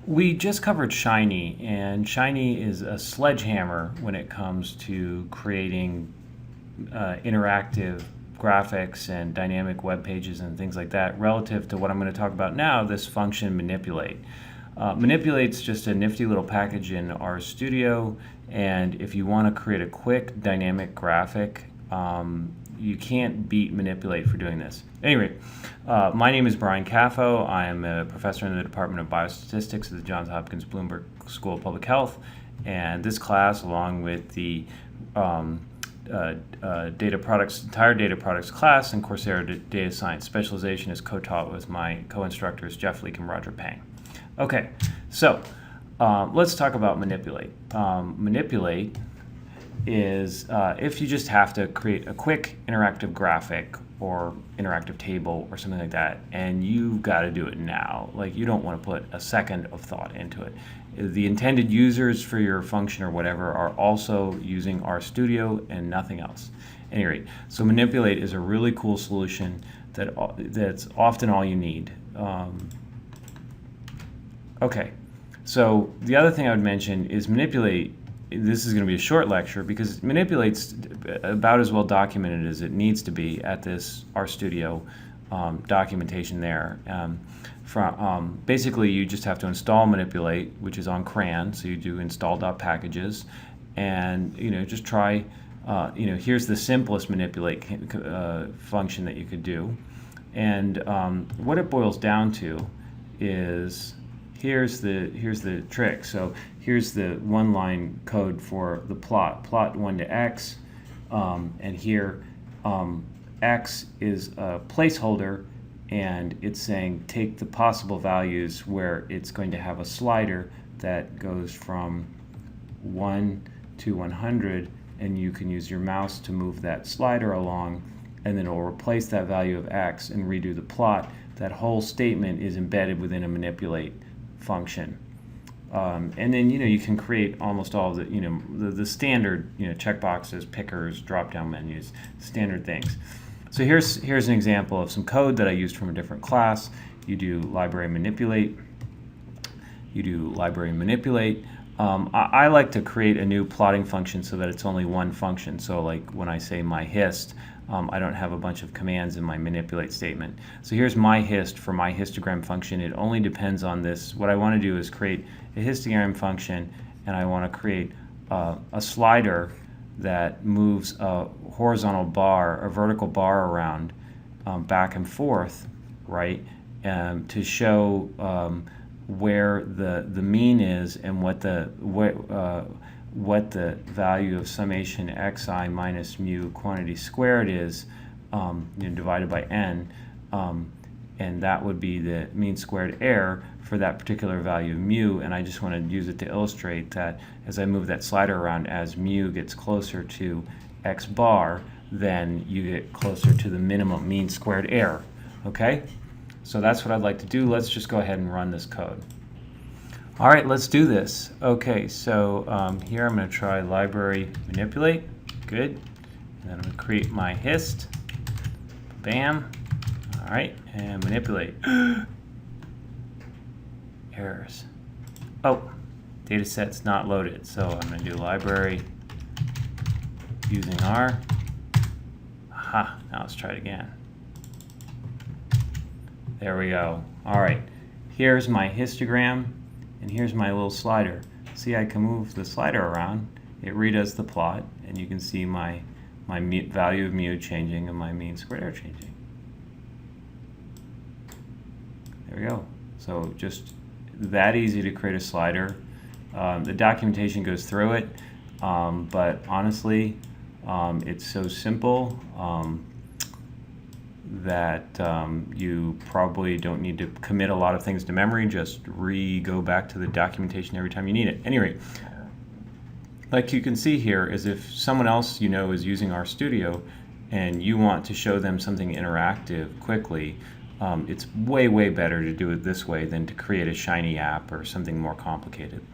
We just covered Shiny, and Shiny is a sledgehammer when it comes to creating interactive graphics and dynamic web pages and things like that relative to what I'm going to talk about now, this function manipulate. Manipulate's just a nifty little package in RStudio, and if you want to create a quick dynamic graphic, you can't beat Manipulate for doing this. Anyway, my name is Brian Caffo. I am a professor in the Department of Biostatistics at the Johns Hopkins Bloomberg School of Public Health, and this class, along with the data products, entire data products class and Coursera data science specialization is co-taught with my co-instructors Jeff Leake and Roger Pang. Okay, so let's talk about Manipulate. Manipulate is if you just have to create a quick interactive graphic or interactive table or something like that, and you've got to do it now. Like, you don't want to put a second of thought into it. The intended users for your function or whatever are also using RStudio and nothing else. At any rate, so Manipulate is a really cool solution that's often all you need. Okay, so the other thing I would mention is Manipulate. This is going to be a short lecture because Manipulate's about as well documented as it needs to be at this RStudio documentation there. Basically, you just have to install Manipulate, which is on CRAN, so you do install.packages, and just try. Here's the simplest Manipulate function that you could do, and what it boils down to is here's the trick. So here's the one-line code for the plot 1 to x, and here x is a placeholder, and it's saying take the possible values where it's going to have a slider that goes from 1 to 100, and you can use your mouse to move that slider along, and then it will replace that value of x and redo the plot. That whole statement is embedded within a Manipulate function. And then you can create almost all of the standard checkboxes, pickers, drop-down menus, standard things. So here's an example of some code that I used from a different class. You do library manipulate. I like to create a new plotting function so that it's only one function. So like when I say my hist, I don't have a bunch of commands in my manipulate statement. So here's my hist for my histogram function. It only depends on this. What I want to do is create a histogram function, and I want to create a slider that moves a horizontal bar, a vertical bar around back and forth, right, to show where the mean is and what the value of summation xi minus mu quantity squared is, divided by n, and that would be the mean squared error for that particular value of mu. And I just want to use it to illustrate that as I move that slider around, as mu gets closer to x bar, then you get closer to the minimum mean squared error. Okay, so that's what I'd like to do. Let's just go ahead and run this code. All right, let's do this. Okay, so here I'm going to try library manipulate. Good. And then I'm going to create my hist. Bam. All right, and manipulate. Errors. Oh, data set's not loaded. So I'm going to do library using R. Aha, now let's try it again. There we go. All right, here's my histogram. And here's my little slider. See, I can move the slider around. It redoes the plot, and you can see my value of mu changing and my mean squared error changing. There we go. So just that easy to create a slider. The documentation goes through it, but honestly, it's so simple that you probably don't need to commit a lot of things to memory. Just go back to the documentation every time you need it. Anyway, like you can see here, is if someone else is using RStudio and you want to show them something interactive quickly, it's way better to do it this way than to create a Shiny app or something more complicated.